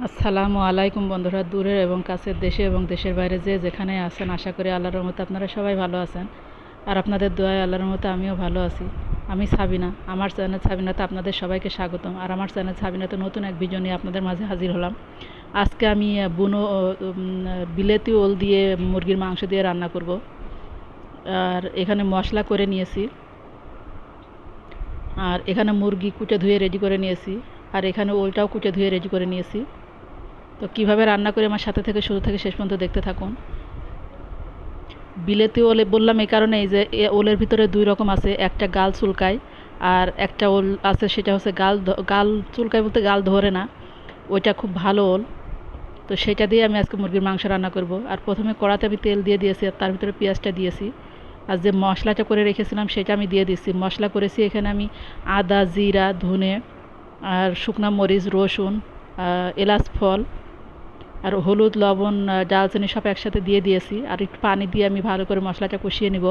আসসালামু আলাইকুম বন্ধুরা, দূরের এবং কাছের, দেশে এবং দেশের বাইরে যে যেখানে আছেন, আশা করি আল্লাহর রহমতে আপনারা সবাই ভালো আছেন। আর আপনাদের দোয়ায় আল্লাহর রহমতে আমিও ভালো আছি। আমি সাবিনা, আমার চ্যানেল সাবিনাতে আপনাদের সবাইকে স্বাগতম। আর আমার চ্যানেল সাবিনাতে নতুন এক ভিডিও নিয়ে আপনাদের মাঝে হাজির হলাম। আজকে আমি বুনো বিলেতি ওল দিয়ে মুরগির মাংস দিয়ে রান্না করব। আর এখানে মশলা করে নিয়েছি, আর এখানে মুরগি কুটে ধুয়ে রেডি করে নিয়েছি, আর এখানে ওলটাও কুটে ধুয়ে রেডি করে নিয়েছি। তো কীভাবে রান্না করে আমার সাথে থেকে শুরু থেকে শেষ পর্যন্ত দেখতে থাকুন। বিলেতি ওল বললাম এই কারণে, এই যে ওলের ভিতরে দুই রকম আছে, একটা গাল চুলকায় আর একটা ওল আছে সেটা হচ্ছে গাল চুলকায় বলতে গাল ধরে না, ওইটা খুব ভালো ওল। তো সেটা দিয়ে আমি আজকে মুরগির মাংস রান্না করব। আর প্রথমে কড়াতে আমি তেল দিয়ে দিয়েছি, আর তার ভিতরে পেঁয়াজটা দিয়েছি, আর যে মশলাটা করে রেখেছিলাম সেটা আমি দিয়ে দিচ্ছি। মশলা করেছি এখানে আমি আদা, জিরা, ধনে আর শুকনা মরিচ, রসুন, এলাচ ফল আর হলুদ, লবণ, ডালচিনি সব একসাথে দিয়ে দিয়েছি। আর একটু পানি দিয়ে আমি ভালো করে মশলাটা কষিয়ে নিব।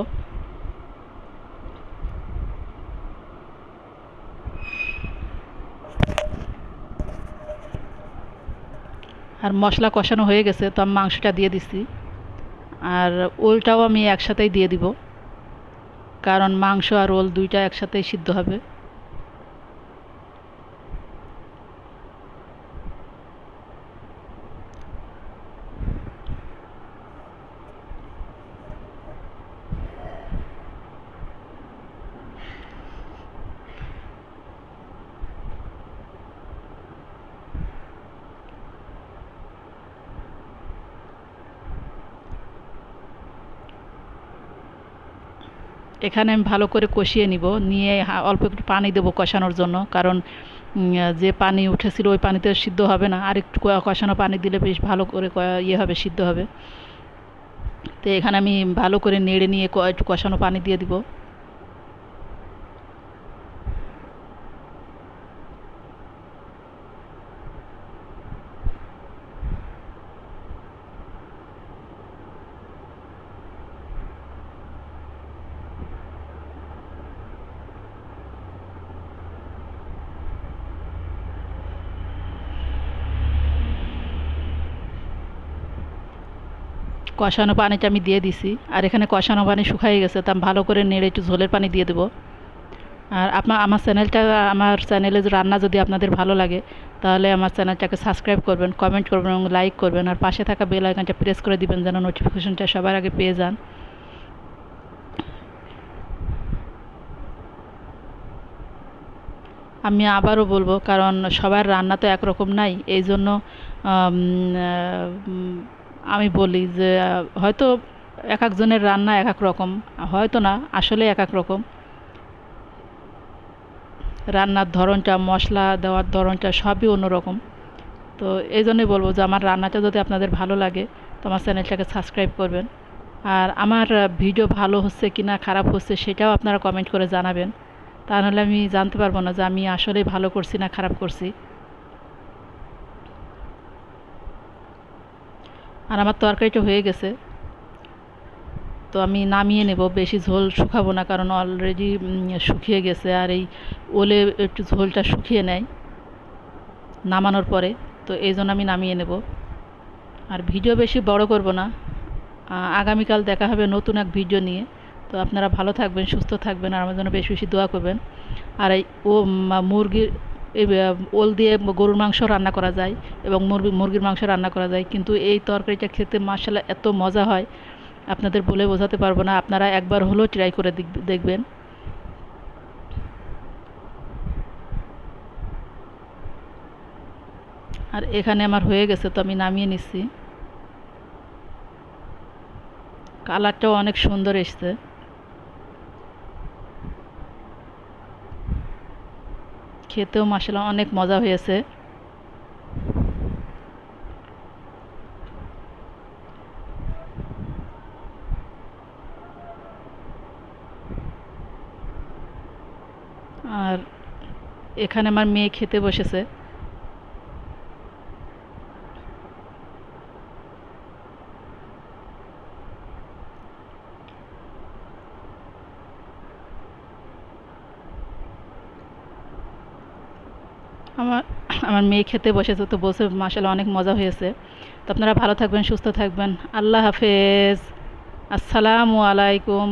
আর মশলা কষানো হয়ে গেছে, তো আমি মাংসটা দিয়ে দিচ্ছি। আর ওলটাও আমি একসাথেই দিয়ে দিব, কারণ মাংস আর ওল দুইটা একসাথেই সিদ্ধ হবে। এখানে আমি ভালো করে কষিয়ে নিব, নিয়ে অল্প একটু পানি দেবো কষানোর জন্য, কারণ যে পানি উঠেছিল ওই পানিতে সিদ্ধ হবে না, আর একটু কষানো পানি দিলে বেশ ভালো করে ইয়ে হবে, সিদ্ধ হবে। তো এখানে আমি ভালো করে নেড়ে নিয়ে একটু কষানো পানি দিয়ে দিব। কষানো পানিটা আমি দিয়ে দিছি, আর এখানে কষানো পানি শুকিয়ে গেছে, তা আমি ভালো করে নেড়ে একটু ঝোলের পানি দিয়ে দেবো। আর আমার চ্যানেলে রান্না যদি আপনাদের ভালো লাগে, তাহলে আমার চ্যানেলটাকে সাবস্ক্রাইব করবেন, কমেন্ট করবেন এবং লাইক করবেন, আর পাশে থাকা বেল আইকনটা প্রেস করে দিবেন যেন নোটিফিকেশনটা সবার আগে পেয়ে যান। আমি আবারও বলবো, কারণ সবার রান্না তো একরকম নাই, এই জন্য আমি বলি যে হয়তো এক একজনের রান্না এক এক রকম, হয়তো না, আসলে এক এক রকম। রান্নার ধরনটা, মশলা দেওয়ার ধরনটা সবই অন্যরকম। তো এই জন্যই বলবো যে আমার রান্নাটা যদি আপনাদের ভালো লাগে, তো আমার চ্যানেলটাকে সাবস্ক্রাইব করবেন। আর আমার ভিডিও ভালো হচ্ছে কি না খারাপ হচ্ছে সেটাও আপনারা কমেন্ট করে জানাবেন, তা নাহলে আমি জানতে পারবো না যে আমি আসলেই ভালো করছি না খারাপ করছি। আর আমার তরকারিটা হয়ে গেছে, তো আমি নামিয়ে নেব। বেশি ঝোল শুকাবো না, কারণ অলরেডি শুকিয়ে গেছে, আর এই ওলে একটু ঝোলটা শুকিয়ে নেয় নামানোর পরে। তো এই জন্য আমি নামিয়ে নেব। আর ভিডিও বেশি বড় করব না। আগামীকাল দেখা হবে নতুন এক ভিডিও নিয়ে। তো আপনারা ভালো থাকবেন, সুস্থ থাকবেন, আর আমার জন্য বেশি বেশি দোয়া করবেন। আর এই মুরগির এই ওল দিয়ে গরুর মাংস রান্না করা যায় এবং মুরগির মাংস রান্না করা যায়, কিন্তু এই তরকারিটা খেতে মাশাআল্লাহ এত মজা হয়, আপনাদের বলে বোঝাতে পারবো না। আপনারা একবার হলেও ট্রাই করে দেখবেন। আর এখানে আমার হয়ে গেছে, তো আমি নামিয়ে নিচ্ছি। কালারটাও অনেক সুন্দর এসছে। খেতেও মাশাআল্লাহ অনেক মজা হয়েছে। আর এখানে আমার মেয়ে খেতে বসেছে। আমার আমার মেয়ে খেতে বসেছে, তো বসে মাশাআল্লাহ অনেক মজা হয়েছে। তো আপনারা ভালো থাকবেন, সুস্থ থাকবেন। আল্লাহ হাফেজ। আসসালামু আলাইকুম।